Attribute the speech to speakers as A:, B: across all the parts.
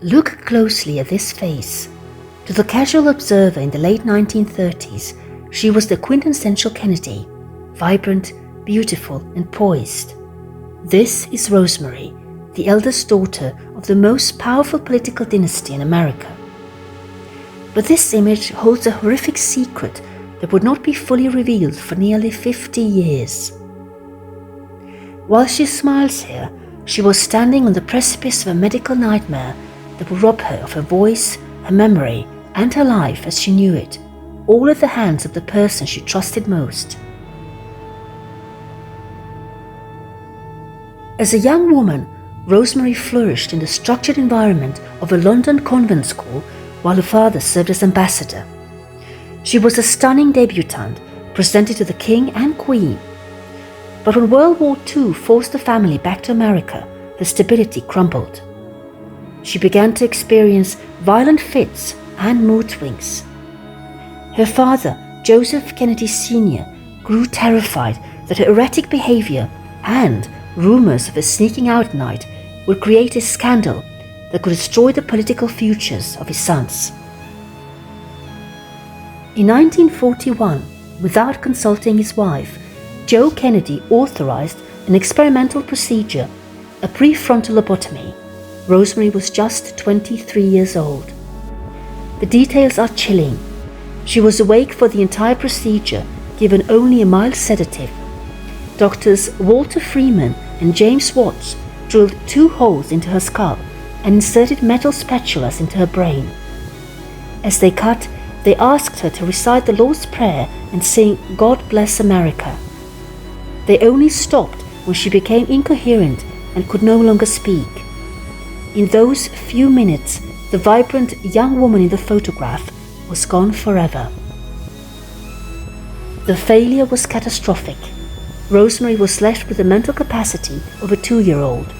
A: Look closely at this face. To the casual observer in the late 1930s, she was the quintessential Kennedy, vibrant, beautiful, and poised. This is Rosemary, the eldest daughter of the most powerful political dynasty in America. But this image holds a horrific secret that would not be fully revealed for nearly 50 years. While she smiles here, she was standing on the precipice of a medical nightmare that would rob her of her voice, her memory, and her life as she knew it, all at the hands of the person she trusted most. As a young woman, Rosemary flourished in the structured environment of a London convent school while her father served as ambassador. She was a stunning debutante, presented to the king and queen. But when World War II forced the family back to America, her stability crumbled. She began to experience violent fits and mood swings. Her father, Joseph Kennedy Sr., grew terrified that her erratic behavior and rumors of her sneaking out at night would create a scandal that could destroy the political futures of his sons. In 1941, without consulting his wife, Joe Kennedy authorized an experimental procedure, a prefrontal lobotomy. Rosemary was just 23 years old. The details are chilling. She was awake for the entire procedure, given only a mild sedative. Doctors Walter Freeman and James Watts drilled 2 holes into her skull and inserted metal spatulas into her brain. As they cut, they asked her to recite the Lord's Prayer and sing "God Bless America." They only stopped when she became incoherent and could no longer speak. In those few minutes, the vibrant young woman in the photograph was gone forever. The failure was catastrophic. Rosemary was left with the mental capacity of a 2-year-old.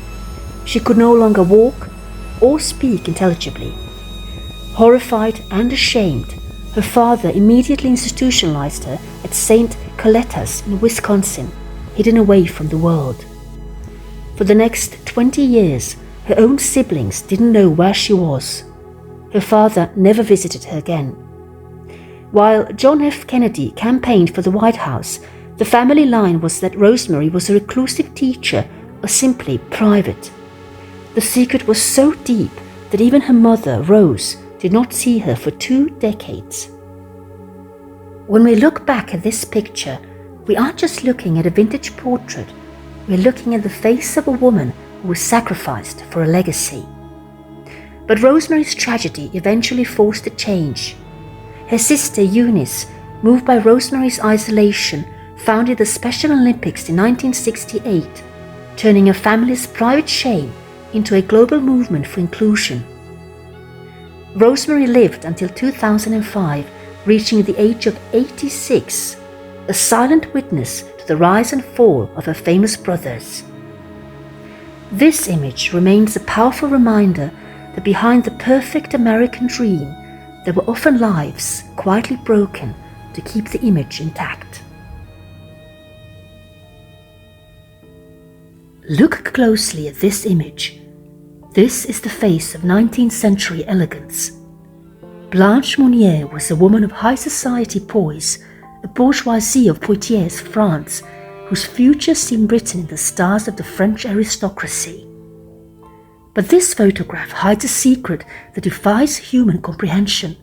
A: She could no longer walk or speak intelligibly. Horrified and ashamed, her father immediately institutionalized her at St. Coletta's in Wisconsin, hidden away from the world. For the next 20 years, her own siblings didn't know where she was. Her father never visited her again. While John F. Kennedy campaigned for the White House, the family line was that Rosemary was a reclusive teacher or simply private. The secret was so deep that even her mother, Rose, did not see her for 2 decades. When we look back at this picture, we aren't just looking at a vintage portrait, we're looking at the face of a woman who was sacrificed for a legacy. But Rosemary's tragedy eventually forced a change. Her sister Eunice, moved by Rosemary's isolation, founded the Special Olympics in 1968, turning her family's private shame into a global movement for inclusion. Rosemary lived until 2005, reaching the age of 86, a silent witness to the rise and fall of her famous brothers. This image remains a powerful reminder that behind the perfect American dream, there were often lives quietly broken to keep the image intact. Look closely at this image. This is the face of 19th century elegance. Blanche Monnier was a woman of high society poise, a bourgeoisie of Poitiers, France, whose future seemed written in the stars of the French aristocracy. But this photograph hides a secret that defies human comprehension.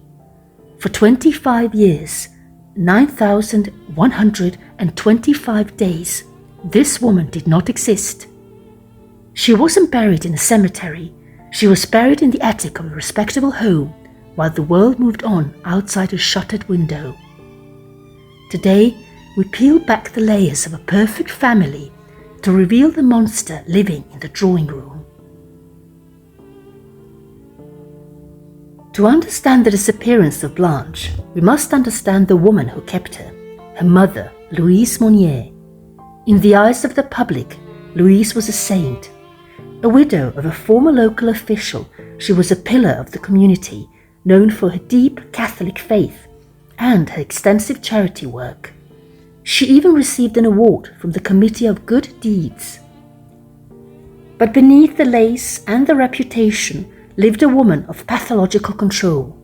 A: For 25 years, 9,125 days, this woman did not exist. She wasn't buried in a cemetery. She was buried in the attic of a respectable home while the world moved on outside a shuttered window. Today, we peel back the layers of a perfect family to reveal the monster living in the drawing room. To understand the disappearance of Blanche, we must understand the woman who kept her mother, Louise Monnier. In the eyes of the public, Louise was a saint. A widow of a former local official, she was a pillar of the community, known for her deep Catholic faith and her extensive charity work. She even received an award from the Committee of Good Deeds. But beneath the lace and the reputation lived a woman of pathological control.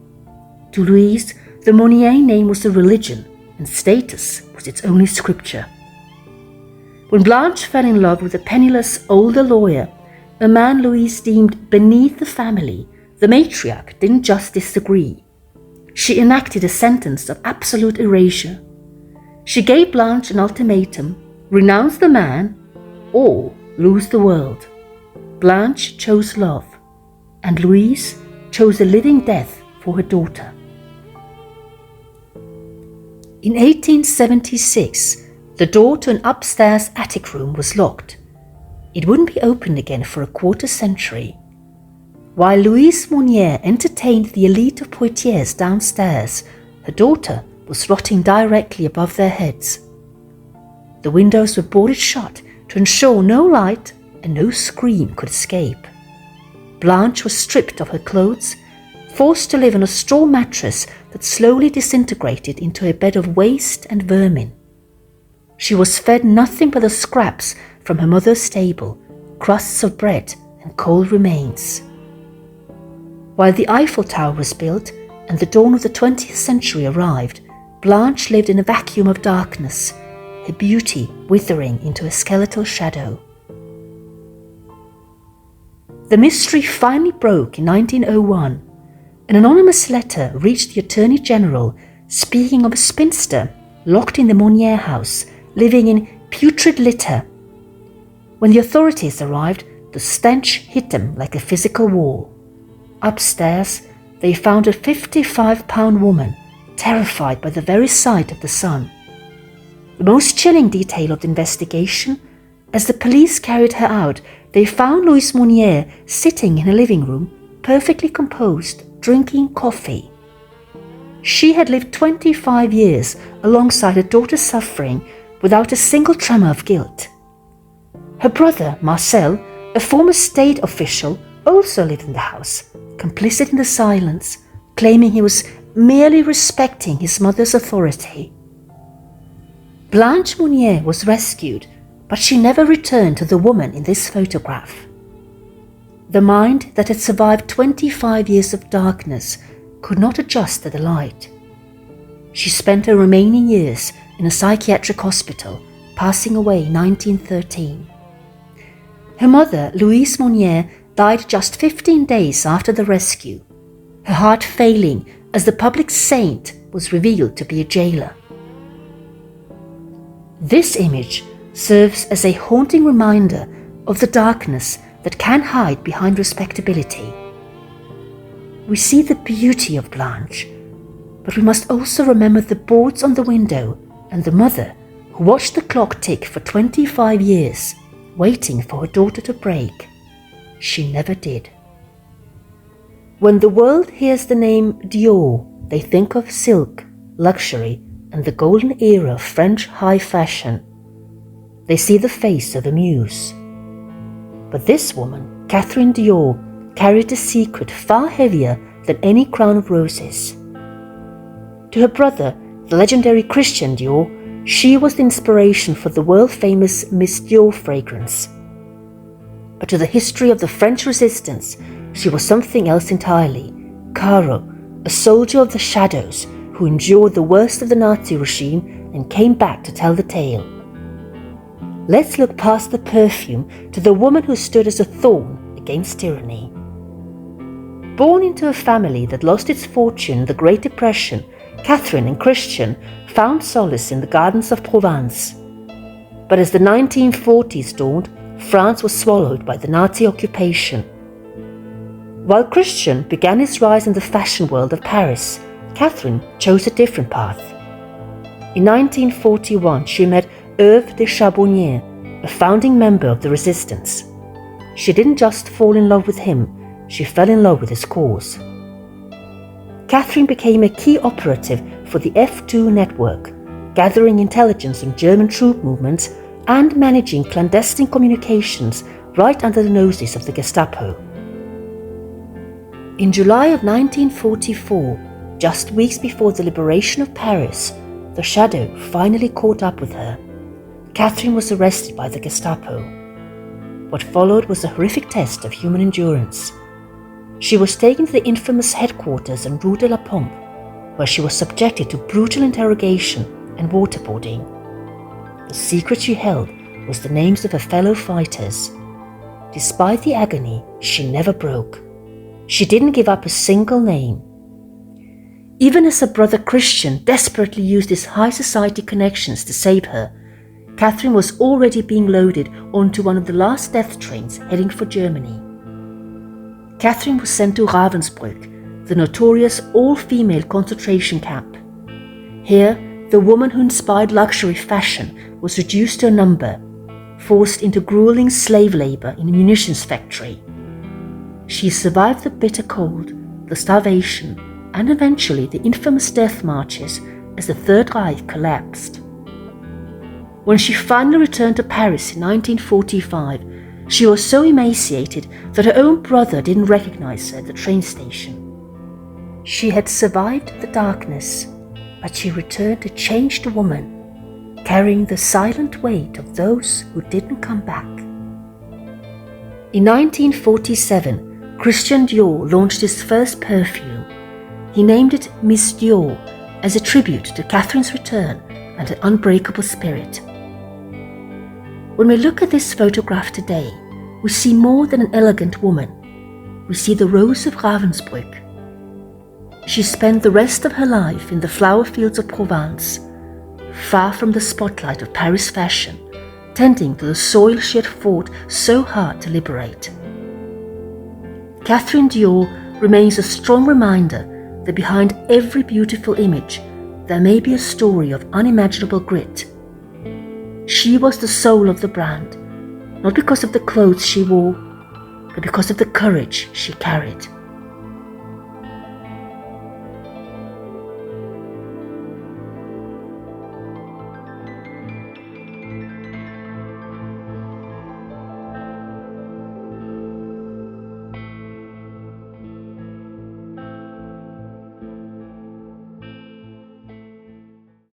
A: To Louise, the Monnier name was a religion, and status was its only scripture. When Blanche fell in love with a penniless older lawyer, a man Louise deemed beneath the family, the matriarch didn't just disagree. She enacted a sentence of absolute erasure. She gave Blanche an ultimatum: renounce the man or lose the world. Blanche chose love, and Louise chose a living death for her daughter. In 1876, the door to an upstairs attic room was locked. It wouldn't be opened again for a quarter century. While Louise Monnier entertained the elite of Poitiers downstairs, her daughter was rotting directly above their heads. The windows were boarded shut to ensure no light and no scream could escape. Blanche was stripped of her clothes, forced to live on a straw mattress that slowly disintegrated into a bed of waste and vermin. She was fed nothing but the scraps from her mother's stable, crusts of bread and cold remains. While the Eiffel Tower was built and the dawn of the 20th century arrived, Blanche lived in a vacuum of darkness, her beauty withering into a skeletal shadow. The mystery finally broke in 1901. An anonymous letter reached the Attorney General speaking of a spinster locked in the Monnier house, living in putrid litter. When the authorities arrived, the stench hit them like a physical wall. Upstairs, they found a 55-pound woman, terrified by the very sight of the sun. The most chilling detail of the investigation: as the police carried her out, they found Louise Monnier sitting in a living room, perfectly composed, drinking coffee. She had lived 25 years alongside her daughter, suffering without a single tremor of guilt. Her brother, Marcel, a former state official, also lived in the house, complicit in the silence, claiming he was merely respecting his mother's authority. Blanche Monnier was rescued, but she never returned to the woman in this photograph. The mind that had survived 25 years of darkness could not adjust to the light. She spent her remaining years in a psychiatric hospital, passing away in 1913. Her mother, Louise Monnier, died just 15 days after the rescue, her heart failing as the public saint was revealed to be a jailer. This image serves as a haunting reminder of the darkness that can hide behind respectability. We see the beauty of Blanche, but we must also remember the boards on the window and the mother who watched the clock tick for 25 years, waiting for her daughter to break. She never did. When the world hears the name Dior, they think of silk, luxury, and the golden era of French high fashion. They see the face of a muse. But this woman, Catherine Dior, carried a secret far heavier than any crown of roses. To her brother, the legendary Christian Dior, she was the inspiration for the world-famous Miss Dior fragrance. But to the history of the French resistance, she was something else entirely. Caro, a soldier of the shadows who endured the worst of the Nazi regime and came back to tell the tale. Let's look past the perfume to the woman who stood as a thorn against tyranny. Born into a family that lost its fortune in the Great Depression, Catherine and Christian found solace in the gardens of Provence. But as the 1940s dawned, France was swallowed by the Nazi occupation. While Christian began his rise in the fashion world of Paris, Catherine chose a different path. In 1941, she met Herve de Charbonnier, a founding member of the resistance. She didn't just fall in love with him, she fell in love with his cause. Catherine became a key operative for the F2 network, gathering intelligence on German troop movements and managing clandestine communications right under the noses of the Gestapo. In July of 1944, just weeks before the liberation of Paris, the shadow finally caught up with her. Catherine was arrested by the Gestapo. What followed was a horrific test of human endurance. She was taken to the infamous headquarters in Rue de la Pompe, where she was subjected to brutal interrogation and waterboarding. The secret she held was the names of her fellow fighters. Despite the agony, she never broke. She didn't give up a single name. Even as her brother Christian desperately used his high society connections to save her, Catherine was already being loaded onto one of the last death trains heading for Germany. Catherine was sent to Ravensbrück, the notorious all-female concentration camp. Here, the woman who inspired luxury fashion was reduced to a number, forced into grueling slave labor in a munitions factory. She survived the bitter cold, the starvation, and eventually the infamous death marches as the Third Reich collapsed. When she finally returned to Paris in 1945, she was so emaciated that her own brother didn't recognize her at the train station. She had survived the darkness, but she returned a changed woman, carrying the silent weight of those who didn't come back. In 1947, Christian Dior launched his first perfume. He named it Miss Dior as a tribute to Catherine's return and her unbreakable spirit. When we look at this photograph today, we see more than an elegant woman. We see the Rose of Ravensbrück. She spent the rest of her life in the flower fields of Provence, far from the spotlight of Paris fashion, tending to the soil she had fought so hard to liberate. Catherine Dior remains a strong reminder that behind every beautiful image there may be a story of unimaginable grit. She was the soul of the brand, not because of the clothes she wore, but because of the courage she carried.